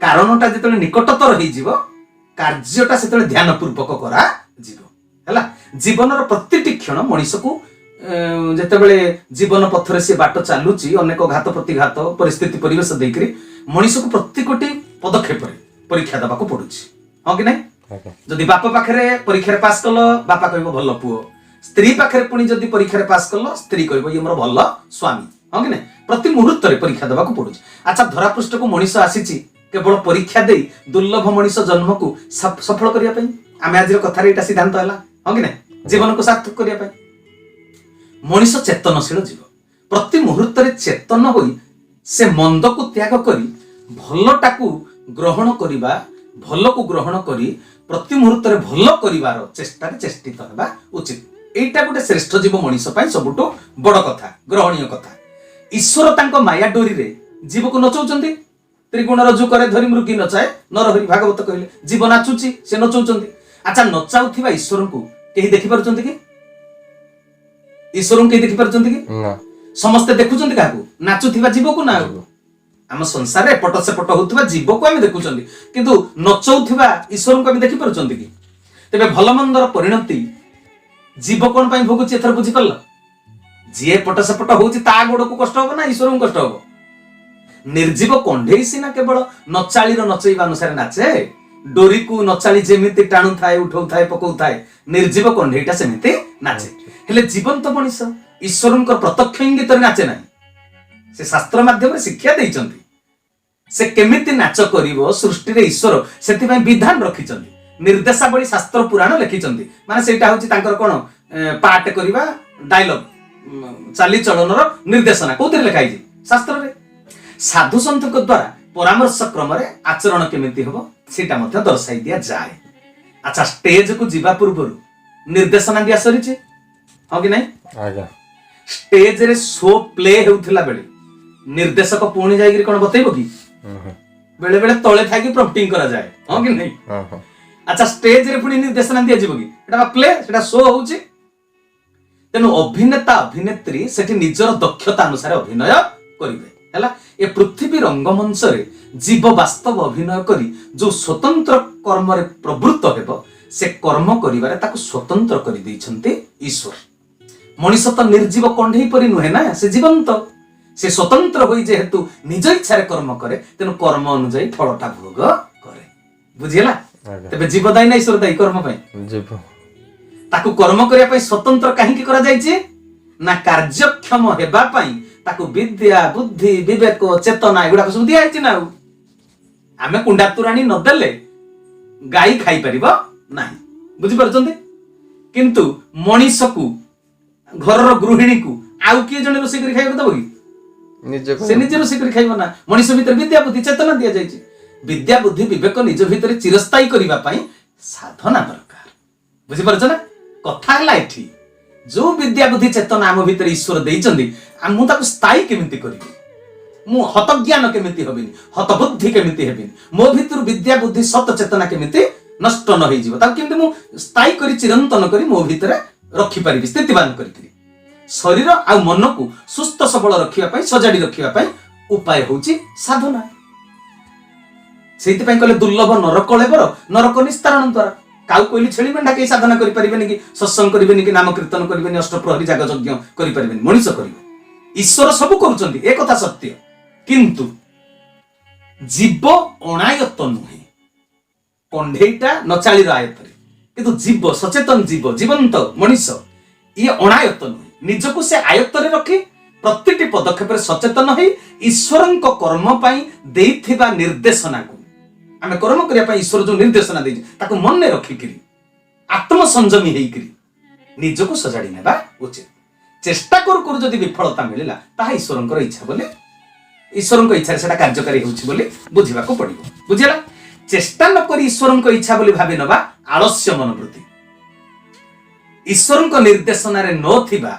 କାରଣଟା ଯେତେବେଳେ ନିକଟତର ହେଇଯିବ, କାର୍ଯ୍ୟଟା ସେତେବେଳେ ଧ୍ୟାନ ପୂର୍ବକ କରାଯିବ। ହେଲା, ଜୀବନର ପ୍ରତିଟି କ୍ଷଣ ମଣିଷକୁ ଯେତେବେଳେ ଜୀବନ ପଥରେ ସେ ବାଟ ଚାଲୁଛି, ଅନେକ ଘାତ ପ୍ରତିଘାତ ପରିସ୍ଥିତି ପରିବେଶ ଦେଇକରି ମଣିଷକୁ ପ୍ରତିଟି ପଦକ୍ଷେପରେ ପରୀକ୍ଷା ଦେବାକୁ ପଡୁଛି, ହଁ କି ନାଇଁ? ଯଦି ବାପ ପାଖରେ ପରୀକ୍ଷାରେ ପାସ୍ କଲ, ବାପା କହିବ ଭଲ ପୁଅ। ସ୍ତ୍ରୀ ପାଖରେ ପୁଣି ଯଦି ପରୀକ୍ଷାରେ ପାସ୍ କଲ, ସ୍ତ୍ରୀ କହିବ ଇଏ ମୋର ଭଲ ସ୍ୱାମୀ, ହଁ କି ନାଇଁ? ପ୍ରତି ମୁହୂର୍ତ୍ତରେ ପରୀକ୍ଷା ଦେବାକୁ ପଡୁଛି। ଆଚ୍ଛା, ଧରାପୃଷ୍ଠକୁ ମଣିଷ ଆସିଛି କେବଳ ପରୀକ୍ଷା ଦେଇ ଦୁର୍ଲଭ ମଣିଷ ଜନ୍ମକୁ ସଫଳ କରିବା ପାଇଁ। ଆମେ ଆଜିର କଥାରେ ଏଇଟା ସିଦ୍ଧାନ୍ତ ହେଲା, ହଁ କି ନାଇଁ? ଜୀବନକୁ ସାର୍ଥକ କରିବା ପାଇଁ। ମଣିଷ ଚେତନଶୀଳ ଜୀବ, ପ୍ରତି ମୁହୂର୍ତ୍ତରେ ଚେତନ ହୋଇ ସେ ମନ୍ଦକୁ ତ୍ୟାଗ କରି ଭଲଟାକୁ ଗ୍ରହଣ କରିବା, ଭଲକୁ ଗ୍ରହଣ କରି ପ୍ରତି ମୁହୂର୍ତ୍ତରେ ଭଲ କରିବାର ଚେଷ୍ଟାରେ ଚେଷ୍ଟିତ ହେବା ଉଚିତ। ଏଇଟା ଗୋଟେ ଶ୍ରେଷ୍ଠ ଜୀବ ମଣିଷ ପାଇଁ ସବୁଠୁ ବଡ କଥା, ଗ୍ରହଣୀୟ କଥା। ଈଶ୍ୱର ତାଙ୍କ ମାୟା ଡୋରିରେ ଜୀବକୁ ନଚଉଛନ୍ତି। ତ୍ରିଗୁଣ ରଜୁ କରେ ଧରି ମୃଗୀ ନଚାଏ ନରହରି, ଭାଗବତ କହିଲେ। ଜୀବ ନାଚୁଛି, ସେ ନଚଉଛନ୍ତି। ଆଚ୍ଛା, ନଚାଉଥିବା ଈଶ୍ୱରଙ୍କୁ କେହି ଦେଖିପାରୁଛନ୍ତି କି? ଈଶ୍ୱରଙ୍କୁ କେହି ଦେଖିପାରୁଛନ୍ତି କି? ସମସ୍ତେ ଦେଖୁଛନ୍ତି କାହାକୁ? ନାଚୁଥିବା ଜୀବକୁ ନା? ଆମ ସଂସାରରେ ଏପଟ ସେପଟ ହଉଥିବା ଜୀବକୁ ଆମେ ଦେଖୁଛନ୍ତି, କିନ୍ତୁ ନଚଉଥିବା ଈଶ୍ୱରଙ୍କୁ ଆମେ ଦେଖିପାରୁଛନ୍ତି କି? ତେବେ ଭଲ ମନ୍ଦର ପରିଣତି ଜୀବ କଣ ପାଇଁ ଭୋଗୁଛି ଏଥର ବୁଝିପାରିଲ? ଯିଏ ଏପଟ ସେପଟ ହଉଛି ତା ଗୋଡକୁ କଷ୍ଟ ହବ ନା ଈଶ୍ୱରଙ୍କୁ କଷ୍ଟ ହବ? ନିର୍ଜୀବ କଣ୍ଢେଇ ସିନା କେବଳ ନଚାଳିର ନଚେଇବା ଅନୁସାରେ ନାଚେ, ଡୋରିକୁ ନଚାଳି ଯେମିତି ଟାଣୁଥାଏ, ଉଠଉଥାଏ, ପକଉଥାଏ, ନିର୍ଜୀବ କଣ୍ଢେଇଟା ସେମିତି ନାଚେ। ହେଲେ ଜୀବନ୍ତ ମଣିଷ ଈଶ୍ୱରଙ୍କର ପ୍ରତ୍ୟକ୍ଷ ଇଙ୍ଗିତରେ ନାଚେ ନାହିଁ। ସେ ଶାସ୍ତ୍ର ମାଧ୍ୟମରେ ଶିକ୍ଷା ଦେଇଛନ୍ତି ସେ କେମିତି ନାଚ କରିବ। ସୃଷ୍ଟିରେ ଈଶ୍ୱର ସେଥିପାଇଁ ବିଧାନ ରଖିଛନ୍ତି, ନିର୍ଦ୍ଦେଶାବଳୀ ଶାସ୍ତ୍ର ପୁରାଣ ଲେଖିଛନ୍ତି। ମାନେ ସେଇଟା ହଉଛି ତାଙ୍କର କଣ, ପାଠ କରିବା, ଡାଇଲଗ, ଚାଲିଚଳନର ନିର୍ଦ୍ଦେଶନା କୋଉଥିରେ ଲେଖା ହେଇଛି? ଶାସ୍ତ୍ରରେ। ସାଧୁ ସନ୍ଥଙ୍କ ଦ୍ୱାରା ପରାମର୍ଶ କ୍ରମରେ ଆଚରଣ କେମିତି ହବ ସେଇଟା ମଧ୍ୟ ଦର୍ଶାଇ ଦିଆଯାଏ। ଆଚ୍ଛା, ଷ୍ଟେଜକୁ ଯିବା ପୂର୍ବରୁ ନିର୍ଦ୍ଦେଶନା ଦିଆ ସରିଛି, ହଁ କି ନାଇଁ? ଷ୍ଟେଜରେ ଶୋ ପ୍ଲେ ହେଉଥିଲା ବେଳେ ନିର୍ଦ୍ଦେଶକ ପୁଣି ଯାଇକି କଣ ବତେଇବ କି? ବେଳେ ବେଳେ ତଳେ ଥାଇକି ପ୍ରମ୍ପଟିଂ କରାଯାଏ, ହଁ କି ନାଇଁ? ଆଚ୍ଛା, ଷ୍ଟେଜରେ ପୁଣି ନିର୍ଦ୍ଦେଶନା ଦିଆଯିବ କି? ସେଟା ପ୍ଲେ, ସେଟା ଶୋ ହଉଛି। ତେଣୁ ଅଭିନେତା ଅଭିନେତ୍ରୀ ସେଠି ନିଜର ଦକ୍ଷତା ଅନୁସାରେ ଅଭିନୟ କରିବେ। ହେଲା, ଏ ପୃଥିବୀ ରଙ୍ଗମଞ୍ଚରେ ଜୀବ ବାସ୍ତବ ଅଭିନୟ କରି ଯୋଉ ସ୍ୱତନ୍ତ୍ର କର୍ମରେ ପ୍ରବୃତ୍ତ ହେବ, ସେ କର୍ମ କରିବାରେ ତାକୁ ସ୍ୱତନ୍ତ୍ର କରିଦେଇଛନ୍ତି ଈଶ୍ୱର। ମଣିଷ ତ ନିର୍ଜୀବ କଣ୍ଢେଇ ପରି ନୁହେଁ ନା, ସେ ଜୀବନ୍ତ। से स्वतंत्र होई जेहेतु निज इच्छा कर्म करे तेणु कर्म अनुଯାयी फलटा भोग करे बुझीला तेबे जीव दायी ना ईश्वर दायी कर्म पई जीव ताकू कर्म करिया पई स्वतंत्र काहेकि करा जायछि ना कार्यक्षम हेबा पई ताकू विद्या बुद्धि विवेक चेतना एगुडा सब दिया जायछि ना आमे कुंडा तुराणी न देले गाई खाई परिबो नाही बुझी परछन्ते किंतु मनीष को घरर गृहिणी को आउ किए जने रोषे करी खाइबो दबो कि निजे से निजे रोषे करी खाइबो ना मनीष भीतर विद्या बुद्धि चेतना दिया जायछि विद्या बुद्धि विवेक निज भीतर चिरस्थायी करिबा पई साधना दरकार बुझी परछ ना कथा हला एठी जो विद्या बुद्धि चेतना आम भीतर ईश्वर देइचंदी मु ताको स्थायी केमिति करिबि मु हत ज्ञान केमिति हबिनी हत बुद्धि केमिति हेबिनी मो भीतर विद्या बुद्धि सत चेतना केमिति नष्ट न होई जीव ताको केमिति मु स्थायी करी चिरंतन करी मो भीतर रखी परिबि स्थितिवान करी शरीर आ मन को सुस्थ सबल रखिया पई सजाडी रखिया पई उपाय होउची साधना सेति पई कहले दुर्लभ नरकलेबर नरक निस्तारण द्वारा काउ कोइली छेली मेंढा के साधना करि परिबेनी कि सत्संग करिबेनी कि नाम कीर्तन करिबेनी अष्टप्रहरी जाग यज्ञ करि परिबेनी मनुष्य करिबे ईश्वर सब करूचंदी ए कथा सत्य किंतु जीव अनायत नुहे कंढेईटा नचालीर आयतरे किंतु जीव सचेतन जीव जीवंत मनुष्य ये अनायत नुहे निजको से आयत्तरे रखी प्रतिटी पदक्षेप सचेतन होई ईश्वरंक कर्म पई देइथिबा निर्देशना को आमे कर्म करिया पई ईश्वर जो निर्देशना देइ ताको मन ने रखी करी आत्म संयमी हेई करी निजको सजाडी नेबा उचित चेष्टा कर कर जदि विफलता मिलिला ताहा ईश्वरंकर इच्छा बोले ईश्वरंक इच्छा सेटा कार्यकारी होउछि बोली बुझिबा को पड़िबो बुझिला चेष्टा न करी ईश्वरंक इच्छा बोली भाबी नबा आलस्य मनोवृत्ति ईश्वरंक निर्देशना रे नथिबा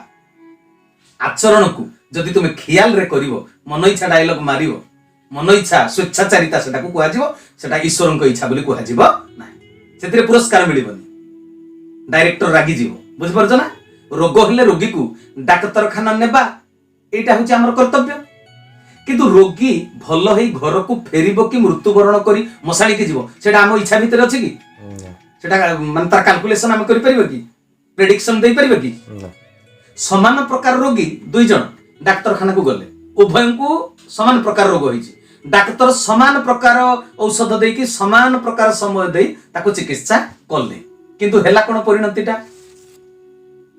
आचरण को जदि तुम ख्याल रे करिवो मन इच्छा डायलॉग मारिवो मन इच्छा स्वेच्छाचारिता सेटा को कुआ जीवो सेटा ईश्वरंक इच्छा बोली कुआ जीवो नाही सेतिरे पुरस्कार मिलिबनी डायरेक्टर रागी जीवो बुझि परछ ना रोग हेले रोगी को डाक्तरखाना नेबा एटा होची हमर कर्तव्य किंतु रोगी भल हेई घर को फेरिबो कि मृत्युवरण करी मशाणी के जीवो सेटा हम इच्छा भीतर अछि कि सेटा माने तार कैलकुलेशन हम करि परिबो कि प्रेडिक्शन दे परिबो कि समान प्रकार रोगी दुई जन डाक्तरखाना को गले उभय को समान प्रकार रोग होइछि डाक्तर समान प्रकार औषध दे कि समान प्रकार समय दे ताको चिकित्सा करले किंतु हेला कोन परिणतिटा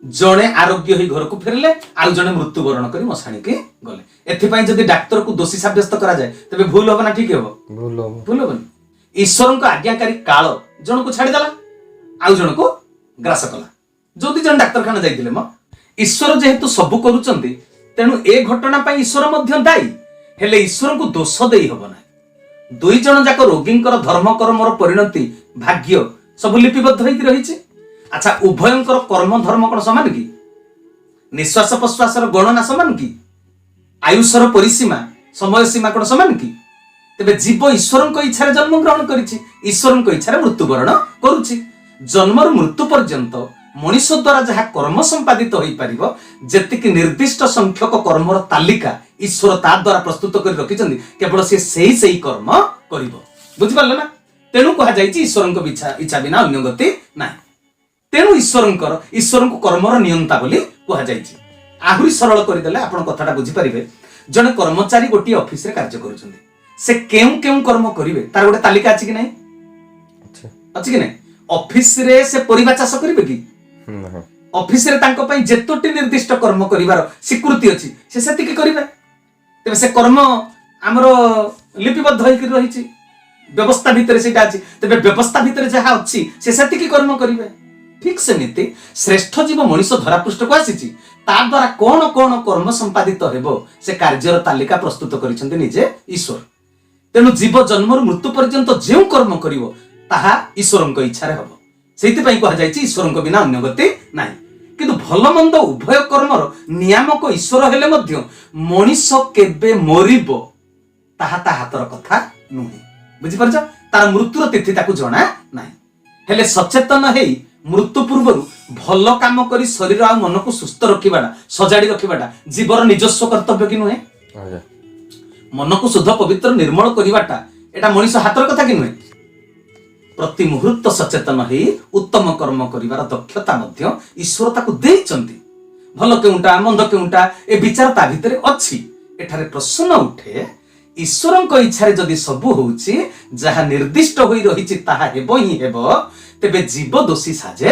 जणे आरोग्य होई घर को फेरले आउ जणे मृत्युवरण करी मशाणी के गले एथि पई जदि डाक्तर को दोषी साब्यस्त करा जाए तबे भूल होबना ठीक हेबो भूल होबनी ईश्वरन को आज्ञाकारी काल जण को छाडी देला आउ जण को ग्रास कला जो दी जण डाक्तरखाना जाइतिले म ईश्वर जेहेतु सब करूचंती तेणु ए घटना पाई ईश्वर मध्य दायी हेले ईश्वर को दोष देई हबो ना दुई जण जाक रोगींकर धर्म कर्मर परिणति भाग्य सब लिपिबद्ध होई रहिछि अच्छा उभयंकर कर्म धर्म कोन समान की निश्वास प्रश्वासर गणना समान की आयुषर परिसीमा समय सीमा कोन समान की तेबे जीव ईश्वरक इच्छा रे जन्म ग्रहण करिछि ईश्वरक इच्छा रे मृत्युवरण करूछि जन्मर मृत्यु पर्यंत मनुष्य द्वारा जहाँ कर्म संपादित हो पारिबो जेतिकी निर्दिष्ट संख्यक कर्मर तालिका ईश्वर ता द्वारा प्रस्तुत कर रखिछन्ति केवल से सही कर्म करिवो बुझि पारले ना तेणु कहा जायछि ईश्वरक इच्छा बिना अन्य गति नाही तेणु ईश्वरक कर्मर नियंता बोली कहा जायछि आहुरी सरल कर देले आपण कथाटा बुझि परिबे जने कर्मचारी गोटी ऑफिस रे कार्य करूछन्ति से केउ केउ कर्म करिवे तार गोटे तालिका अछि कि नाही अछि कि नाही ऑफिस रे से परिबा चाष करिवे कि ऑफिस रे तांको पई जेतोटी निर्दिष्ट कर्म करिवार स्वीकृति अछि से सेतिकी करिवे तबे से कर्म हमरो लिपिबद्ध होई कि रहिछि व्यवस्था भीतर सेटा अछि तबे व्यवस्था भीतर जहा अछि से सेतिकी कर्म करिवे ठीक सेमिति श्रेष्ठ जीव मनुष्य धरापृष्ठ को आसीछि ता द्वारा कोन कोन कर्म संपादित हेबो से कार्यर तालिका प्रस्तुत करिसंते निजे ईश्वर तेनु जीव जन्मर मृत्यु पर्यंत जेउ कर्म करिवो ताहा ईश्वरंक इच्छा रे हबो सेति पई कहा जायछि ईश्वरंक बिना अन्य गति नाही किंतु भल मंद उभय कर्मर नियामक ईश्वर हेले मध्य मनुष्य केबे मरिबो ताहा ता हातर कथा नुहे बुझि परछ तार मृत्युर तिथि ताकू जणा नाही हेले सचेतन हेई मृत्यु पूर्व भल काम करी शरीर आ मन को सुस्थ रखिबाटा सजाडी रखिबाटा जीवर निजस्व कर्तव्य कि नुहे मन को शुद्ध पवित्र निर्मल करिबाटा एटा मनुष्य हातर कथा कि नुहे प्रति मुहूर्त सचेतन हेई उत्तम कर्म करिवार दक्षता मध्य ईश्वर ताकू देइचंती भल केउंटा मंद केउंटा ए विचार ता भितरे अछि ଏଠାରେ ପ୍ରଶ୍ନ ଉଠେ ଈଶ୍ୱରଙ୍କ ଇଚ୍ଛାରେ ଯଦି ସବୁ ହଉଛି ଯାହା ନିର୍ଦ୍ଦିଷ୍ଟ ହୋଇ ରହିଛି ତାହା ହେବ ହିଁ ହେବ ତେବେ ଜୀବ ଦୋଷୀ ସାଜେ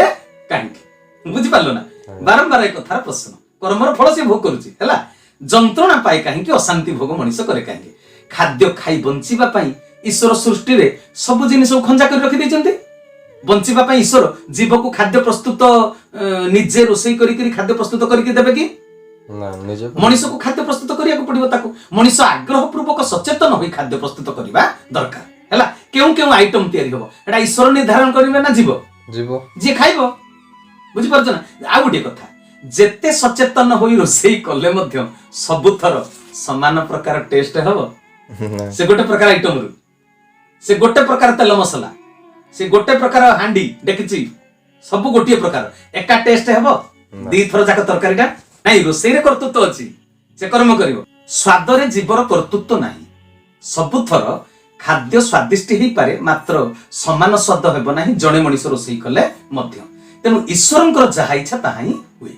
କାହିଁକି? ବୁଝିପାରିଲ ନା? ବାରମ୍ବାର ଏ କଥାର ପ୍ରଶ୍ନ। କର୍ମର ଫଳ ସେ ଭୋଗ କରୁଛି ହେଲା, ଯନ୍ତ୍ରଣା ପାଏ କାହିଁକି? ଅଶାନ୍ତି ଭୋଗ ମଣିଷ କରେ କାହିଁକି? ଖାଦ୍ୟ ଖାଇ ବଞ୍ଚିବା ପାଇଁ ଈଶ୍ୱର ସୃଷ୍ଟିରେ ସବୁ ଜିନିଷକୁ ଖଞ୍ଜା କରି ରଖିଦେଇଛନ୍ତି। ବଞ୍ଚିବା ପାଇଁ ଈଶ୍ୱର ଜୀବକୁ ଖାଦ୍ୟ ପ୍ରସ୍ତୁତ ନିଜେ ରୋଷେଇ କରିକି ଖାଦ୍ୟ ପ୍ରସ୍ତୁତ କରିକି ଦେବେ କି? ମଣିଷକୁ ଖାଦ୍ୟ ପ୍ରସ୍ତୁତ କରିବାକୁ ପଡିବ। ତାକୁ ମଣିଷ ଆଗ୍ରହ ପୂର୍ବକ ସଚେତନ ହୋଇ ଖାଦ୍ୟ ପ୍ରସ୍ତୁତ କରିବା ଦରକାର ହେଲା। କେଉଁ କେଉଁ ଆଇଟମ ତିଆରି ହବ ଏଟା ଈଶ୍ୱର ନିର୍ଦ୍ଧାରଣ କରିବେ ନା ଜୀବ ଯିଏ ଖାଇବ? ବୁଝିପାରୁଛ ନା? ଆଉ ଗୋଟିଏ କଥା, ଯେତେ ସଚେତନ ହୋଇ ରୋଷେଇ କଲେ ମଧ୍ୟ ସବୁଥର ସମାନ ପ୍ରକାର ଟେଷ୍ଟ ହବ? ସେ ଗୋଟେ ପ୍ରକାର ଆଇଟମ ରୁ, ସେ ଗୋଟେ ପ୍ରକାର ତେଲ ମସଲା, ସେ ଗୋଟେ ପ୍ରକାର ହାଣ୍ଡି ଡେକିଚି, ସବୁ ଗୋଟିଏ ପ୍ରକାର, ଏକା ଟେଷ୍ଟ ହବ? ଦିଥର ଯାକ ତରକାରୀଟା ନାଇଁ, ରୋଷେଇରେ କର୍ତ୍ତୃତ୍ୱ ଅଛି, ସେ କର୍ମ କରିବ। ସ୍ୱାଦରେ ଜୀବର କର୍ତ୍ତୃତ୍ୱ ନାହିଁ। ସବୁଥର ଖାଦ୍ୟ ସ୍ୱାଦିଷ୍ଟ ହେଇପାରେ, ମାତ୍ର ସମାନ ସ୍ୱାଦ ହେବ ନାହିଁ ଜଣେ ମଣିଷ ରୋଷେଇ କଲେ ମଧ୍ୟ। ତେଣୁ ଈଶ୍ୱରଙ୍କର ଯାହା ଇଚ୍ଛା ତାହା ହିଁ ହୁଏ।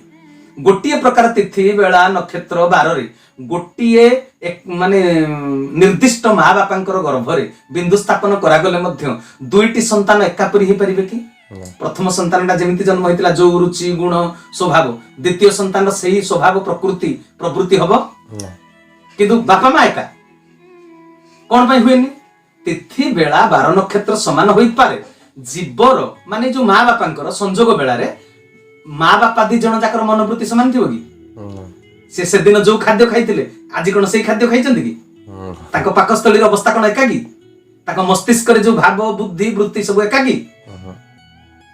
ଗୋଟିଏ ପ୍ରକାର ତିଥି ବେଳା ନକ୍ଷତ୍ର ବାରରେ ଗୋଟିଏ ମାନେ ନିର୍ଦ୍ଦିଷ୍ଟ ମା ବାପାଙ୍କର ଗର୍ଭରେ ବିନ୍ଦୁ ସ୍ଥାପନ କରାଗଲେ ମଧ୍ୟ ଦୁଇଟି ସନ୍ତାନ ଏକାପରି ହେଇପାରିବେ କି? ପ୍ରଥମ ସନ୍ତାନଟା ଯେମିତି ଜନ୍ମ ହେଇଥିଲା ଯୋଉ ରୁଚି ଗୁଣ ସ୍ୱଭାବ, ଦ୍ୱିତୀୟ ସନ୍ତାନ ସେଇ ସ୍ୱଭାବ ପ୍ରକୃତି ପ୍ରବୃତ୍ତି ହବ? କିନ୍ତୁ ବାପା ମା ଏକା କଣ ପାଇଁ ହୁଏନି? ତିଥି ବେଳା ବାର ନକ୍ଷତ୍ର ସମାନ ହୋଇପାରେ, ଜୀବର ମାନେ ଯୋଉ ମା ବାପାଙ୍କର ସଂଯୋଗ ବେଳାରେ ମା ବାପା ଦି ଜଣ ଯାକର ମନୋବୃତ୍ତି ସମାନ ଥିବ କି? ସେ ସେଦିନ ଯୋଉ ଖାଦ୍ୟ ଖାଇଥିଲେ ଆଜି କଣ ସେଇ ଖାଦ୍ୟ ଖାଇଛନ୍ତି କି? ତାଙ୍କ ପାକସ୍ଥଳୀର ଅବସ୍ଥା କଣ ଏକା କି? ତାଙ୍କ ମସ୍ତିଷ୍କରେ ଯୋଉ ଭାବ ବୁଦ୍ଧି ବୃତ୍ତି ସବୁ ଏକା କି?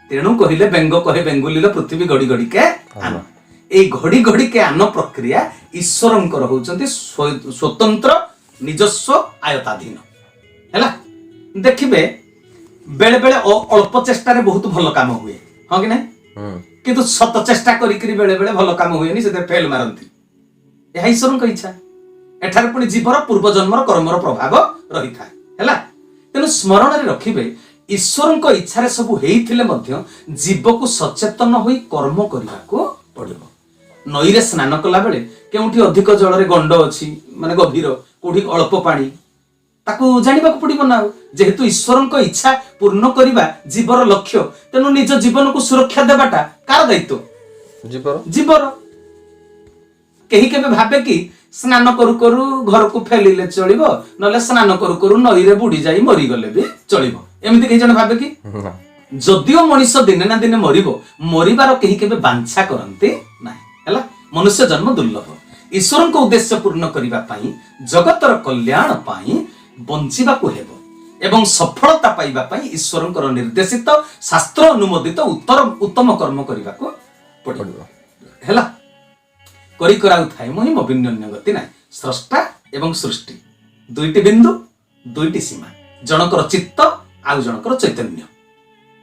ତେଣୁ କହିଲେ ବେଙ୍ଗ କହେ ବେଙ୍ଗୁଲିର ପୃଥିବୀ ଘଡି ଘଡିକେ ଆନ। এই ঘড়ি ঘড়িকে আন প্রক্রিয়া ঈশ্বরଙ୍କର হଉଛନ୍ତି স্বতন্ত্র নিজস্ব আয়তাধীন ହେଲା। ଦେଖିବେ ବେଳେ ବେଳେ ଅଳ୍ପ ଚେଷ୍ଟାରେ ବହୁତ ଭଲ କାମ ହୁଏ, ହଁ କି ନାହିଁ? କିନ୍ତୁ ଶତ ଚେଷ୍ଟା କରିକିରି ବେଳେ ବେଳେ ଭଲ କାମ ହୁଏନି, ସେଥିରେ ଫେଲ ମାରନ୍ତି। ଏହା ଈଶ୍ୱରଙ୍କ ଇଚ୍ଛା। ଏଠାରେ ପୁଣି ଜୀବର ପୂର୍ବ ଜନ୍ମର କର୍ମର ପ୍ରଭାବ ରହିଥାଏ ହେଲା। ତେଣୁ ସ୍ମରଣରେ ରଖିବେ ଈଶ୍ୱରଙ୍କ ଇଚ୍ଛାରେ ସବୁ ହେଇଥିଲେ ମଧ୍ୟ ଜୀବକୁ ସଚେତନ ହୋଇ କର୍ମ କରିବାକୁ ପଡିବ। ନଈରେ ସ୍ନାନ କଲା ବେଳେ କେଉଁଠି ଅଧିକ ଜଳରେ ଗଣ୍ଡ ଅଛି ମାନେ ଗଭୀର, କୋଉଠି ଅଳ୍ପ ପାଣି, ତାକୁ ଜାଣିବାକୁ ପଡିବ ନା। ଯେହେତୁ ଈଶ୍ୱରଙ୍କ ଇଚ୍ଛା ପୂର୍ଣ୍ଣ କରିବା ଜୀବର ଲକ୍ଷ୍ୟ, ତେଣୁ ନିଜ ଜୀବନକୁ ସୁରକ୍ଷା ଦେବାଟା କାର ଦାୟିତ୍ୱ? ଜୀବର। କେହି କେବେ ଭାବେ କି ସ୍ନାନ କରୁ କରୁ ଘରକୁ ଫେଲିଲେ ଚଳିବ, ନହେଲେ ସ୍ନାନ କରୁ କରୁ ନଈରେ ବୁଡି ଯାଇ ମରିଗଲେ ବି ଚଳିବ, ଏମିତି କେହି ଜଣେ ଭାବେ କି? ଯଦିଓ ମଣିଷ ଦିନେ ନା ଦିନେ ମରିବ, ମରିବାର କେହି କେବେ ବାଞ୍ଛା କରନ୍ତି ନାହିଁ ହେଲା। ମନୁଷ୍ୟ ଜନ୍ମ ଦୁର୍ଲଭ। ଈଶ୍ୱରଙ୍କ ଉଦ୍ଦେଶ୍ୟ ପୂର୍ଣ୍ଣ କରିବା ପାଇଁ, ଜଗତର କଲ୍ୟାଣ ପାଇଁ ବଞ୍ଚିବାକୁ ହେବ ଏବଂ ସଫଳତା ପାଇବା ପାଇଁ ଈଶ୍ୱରଙ୍କର ନିର୍ଦ୍ଦେଶିତ ଶାସ୍ତ୍ର ଅନୁମୋଦିତ ଉତ୍ତମ କର୍ମ କରିବାକୁ ପଡିବ ହେଲା। କରି କରାଉଥାଏ ମୁଁ ମୋ ବିନ୍ୟନ୍ୟ ଗତି ନାହିଁ। ସ୍ରଷ୍ଟା ଏବଂ ସୃଷ୍ଟି ଦୁଇଟି ବିନ୍ଦୁ, ଦୁଇଟି ସୀମା, ଜଣଙ୍କର ଚିତ୍ତ ଆଉ ଜଣଙ୍କର ଚୈତନ୍ୟ।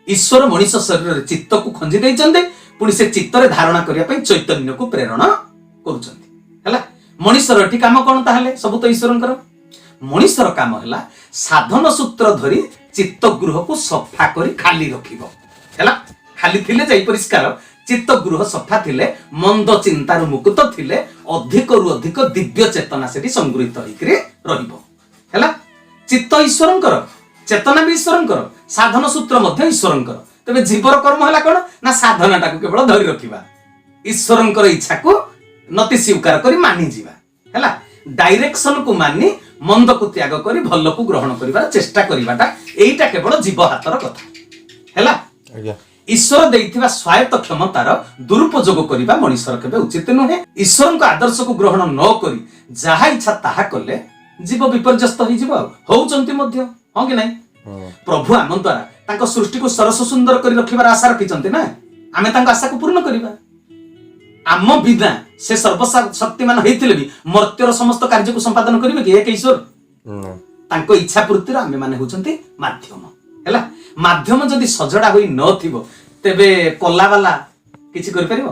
ଈଶ୍ୱର ମଣିଷ ଶରୀରରେ ଚିତ୍ତକୁ ଖଞ୍ଜି ଦେଇଛନ୍ତି, ପୁଣି ସେ ଚିତ୍ତରେ ଧାରଣା କରିବା ପାଇଁ ଚୈତନ୍ୟକୁ ପ୍ରେରଣ କରୁଛନ୍ତି ହେଲା। ମଣିଷର ଏଠି କାମ କଣ ତାହେଲେ? ସବୁ ତ ଈଶ୍ୱରଙ୍କର। ମଣିଷର କାମ ହେଲା ସାଧନ ସୂତ୍ର ଧରି ଚିତ୍ତ ଗୃହକୁ ସଫା କରି ଖାଲି ରଖିବ ହେଲା। ଖାଲି ଥିଲେ ଯାଇ ପରିଷ୍କାର, ଚିତ୍ତ ଗୃହ ସଫା ଥିଲେ, ମନ୍ଦ ଚିନ୍ତାରୁ ମୁକ୍ତ ଥିଲେ, ଅଧିକରୁ ଅଧିକ ଦିବ୍ୟ ଚେତନା ସେଠି ସଂଗୃହୀତ ହେଇକିରି ରହିବ ହେଲା। ଚିତ୍ତ ଈଶ୍ୱରଙ୍କର, ଚେତନା ବି ଈଶ୍ୱରଙ୍କର, ସାଧନ ସୂତ୍ର ମଧ୍ୟ ଈଶ୍ୱରଙ୍କର। ତେବେ ଜୀବର କର୍ମ ହେଲା କଣ ନା ସାଧନାଟାକୁ କେବଳ ଧରି ରଖିବା, ଈଶ୍ୱରଙ୍କର ଇଚ୍ଛାକୁ ନତି ସ୍ୱୀକାର କରି ମାନିଯିବା ହେଲା। ଡାଇରେକ୍ସନକୁ ମାନି ମନ୍ଦକୁ ତ୍ୟାଗ କରି ଭଲକୁ ଗ୍ରହଣ କରିବାର ଚେଷ୍ଟା କରିବାଟା, ଏଇଟା କେବଳ ଜୀବ ହାତର କଥା ହେଲା। ଈଶ୍ୱର ଦେଇଥିବା ସ୍ୱାୟତ୍ତ କ୍ଷମତାର ଦୁରୁପଯୋଗ କରିବା ମଣିଷର କେବେ ଉଚିତ ନୁହେଁ। ଈଶ୍ୱରଙ୍କ ଆଦର୍ଶକୁ ଗ୍ରହଣ ନ କରି ଯାହା ଇଚ୍ଛା ତାହା କଲେ ଜୀବ ବିପର୍ଯ୍ୟସ୍ତ ହେଇଯିବ, ଆଉ ହଉଛନ୍ତି ମଧ୍ୟ, ହଁ କି ନାଇଁ? ପ୍ରଭୁ ଆମ ଦ୍ୱାରା ତାଙ୍କ ସୃଷ୍ଟିକୁ ସରସ ସୁନ୍ଦର କରି ରଖିବାର ଆଶା ରଖିଛନ୍ତି ନା, ଆମେ ତାଙ୍କ ଆଶାକୁ ପୂର୍ଣ୍ଣ କରିବା। ଆମ ବିନା ସେ ସର୍ବଶକ୍ତିମାନ ହେଇଥିଲେ ବି ମର୍ତ୍ତ୍ୟର ସମସ୍ତ କାର୍ଯ୍ୟକୁ ସମ୍ପାଦନ କରିବେ କି ଏକ ଈଶ୍ୱର? ତାଙ୍କ ଇଚ୍ଛା ପୂର୍ତ୍ତିର ଆମେ ମାନେ ହଉଛନ୍ତି ମାଧ୍ୟମ ହେଲା। ମାଧ୍ୟମ ଯଦି ସଜଡା ହୋଇ ନଥିବ, ତେବେ କଲା ବାଲା କିଛି କରିପାରିବ?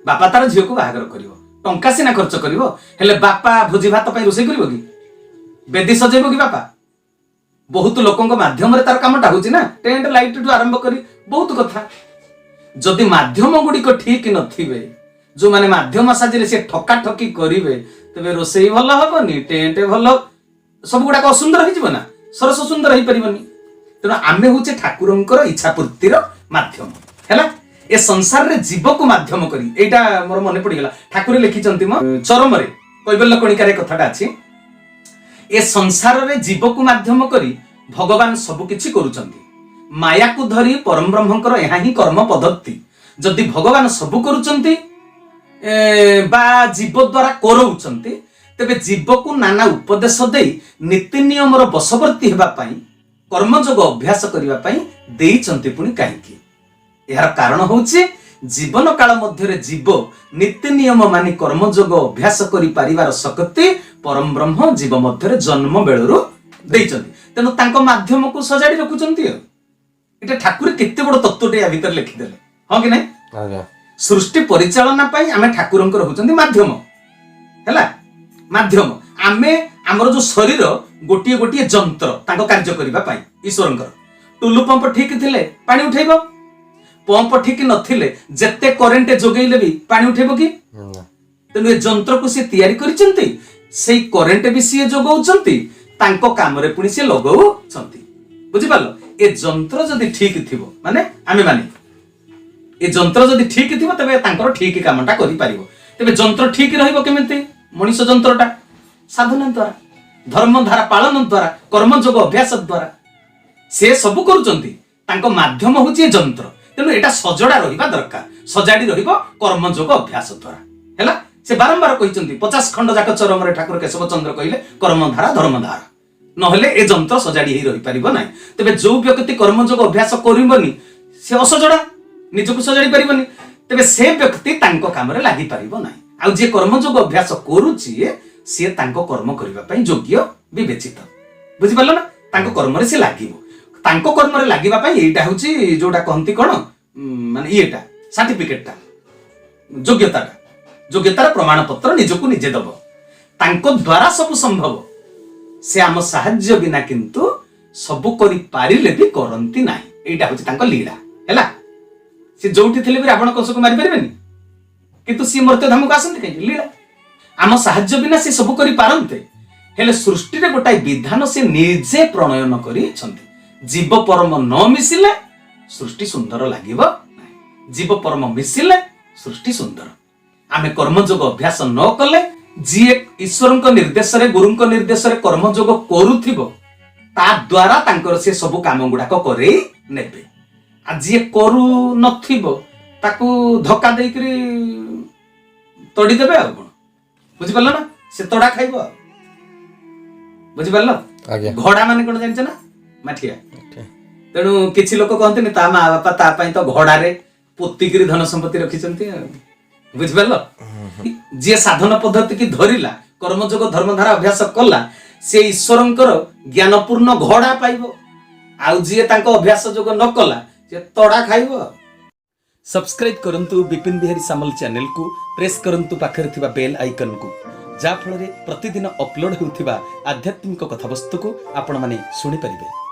ବାପା ତାର ଝିଅକୁ ବାହାଘର କରିବ, ଟଙ୍କା ସିନା ଖର୍ଚ୍ଚ କରିବ, ହେଲେ ବାପା ଭୋଜି ଭାତ ପାଇଁ ରୋଷେଇ କରିବ କି? ବେଦୀ ସଜେଇବ କି ବାପା? ବହୁତ ଲୋକଙ୍କ ମାଧ୍ୟମରେ ତାର କାମଟା ହଉଛି ନା, ଟେଣ୍ଟ ଲାଇଟ୍ ଠୁ ଆରମ୍ଭ କରି ବହୁତ କଥା। ଯଦି ମାଧ୍ୟମ ଗୁଡିକ ଠିକ ନଥିବେ, जो माने माध्यम साजिले से ठका ठकी करिवे तबे रोसई भल हबनी टेंट भल सब गुडाक असुंदर हो ना सरस सुंदर हो पारिबनी तेणु आमे होचे ठाकुरंकर इच्छा पूर्तिर माध्यम हैला ए संसार रे जीव को माध्यम करी एटा मोर मने पड़ी गला ठाकुर लिखिचंती म चरम रे कैबल्य कणिका रे कथाटा अछि ए संसार रे जीव को माध्यम करी भगवान सब किछि करूचंती माया को धरी परम ब्रह्मंकर एहा ही कर्म पद्धति जदि भगवान सब करूचंती बा जीव द्वारा करौचंती तेबे जीव को नाना उपदेश दे नीति नियम बशवर्ती हेबा पई कर्मयोग अभ्यास करबा पई देइचंती पुनी काहेकि यार कारण होउची जीवन काल मध्य जीव नीति नियम मानि कर्मयोग अभ्यास करि परिवार शक्ति परम ब्रह्म जीव मध्य जन्म बेलरू देइचंती तेनु तांको माध्यम को सजाडी रखुचंती एटा ठाकुर केते बड़ तत्वटे या भीतर लिखि देले हां कि नै सृष्टि परिचालना पाई आमे ठाकुरंकर होचंती माध्यम हैला माध्यम आमे हमर जो शरीर गोटिए गोटिए जंत्र तांको कार्य करिबा पाई ईश्वरंकर टुलु पंप ठीक थिले पानी उठैबो पंप ठीक नथिले जत्ते करंट जोगैले भी पानी उठैबो कि तेनु ए जंत्र को से तयारी करिचंती सेई करंट भी से जोगौचंती तांको काम रे पुनी से लगौचंती बुझि पालो ए जंत्र जदी ठीक थिबो माने आमे माने ए जंत्र जदी ठीक थिबो तबे तांकर ठीक कामटा करि पारिबो तबे जंत्र ठीक रहिबो केमिति मनुष्य जंत्रटा साधना द्वारा धर्म धारा पालन द्वारा कर्मयोग अभ्यास द्वारा से सब करूचंती तांको माध्यम होची जंत्र तेनु एटा सजडा रहिबा दरकार सजाडी रहिबो कर्मयोग अभ्यास द्वारा हैला से बारंबार कहिचंती 50 खंड जाक चरम रे ठाकुर केशव चंद्र कहिले कर्मधारा धर्मधारा नहले ए जंत्र सजाडी हे रहि परिबो नै तबे जो व्यक्ति कर्मयोग अभ्यास करिबोनी से असजडा निजको सजाडी परिबोनी तबे से व्यक्ति तांको काम रे लागि परिबो नै आ जे कर्मयोग अभ्यास करूची से तांको कर्म करिबा पई योग्य विवेचित बुझि पालो ना तांको कर्म रे से लागिबो तांको कर्म रे लागिबा पई एटा होची जोडा कहंती कोन माने एटा सर्टिफिकेटटा योग्यतार प्रमाण पत्र निजको निजे दबो तांको द्वारा सब संभव से आम साहाय्य बिना किंतु सब करि पारिले भी करंती नाही एटा होची तांको लीला हैला से जोठी थिले भी रावण कसको मारि परिबेनी किंतु सी मर्त्य धाम को आसंती कहि लीला आम साहाय्य बिना से सब करि पारंते हेले सृष्टि रे गोटाई विधान से निजे प्रणयन करि छंती जीव परम न मिसिले सृष्टि सुंदर लागिबो नाही जीव परम मिसिले सृष्टि सुंदर आमे कर्मयोग अभ्यास न कले जी ईश्वरଙ୍କ निर्देश रे गुरुଙ୍କ निर्देश रे कर्मयोग करूथिबो ता द्वारा तांकर से सब काम गुडा को करे नेबे आ जी करू नथिबो ताकू धक्का देई करी तोड़ी देबे आ कोन बुझि पालो ना से तोड़ा खाइबो बुझि पालो घोड़ा माने कोन जानछ ना माठिया तेणु किछि लोक कहंतनी ता मा बापा ता पई तो घोड़ा रे पोत्तिगिरी धन संपत्ति रखिचंती बुझि पालो जे साधन पद्धति की धरिला कर्मयोग धर्मधारा अभ्यास कला से ईश्वरंकर ज्ञानपूर्ण घोड़ा पाइबो आउ जे तांको अभ्यास जोग न कला से तोड़ा खाइबो सब्सक्राइब करंतु विपिन बिहारी सामल चैनल को प्रेस करंतु पाखरे थिबा बेल आइकन को जा फल रे प्रतिदिन अपलोड हेउथिबा आध्यात्मिक कथा वस्तु को आपण माने सुनि परिबे।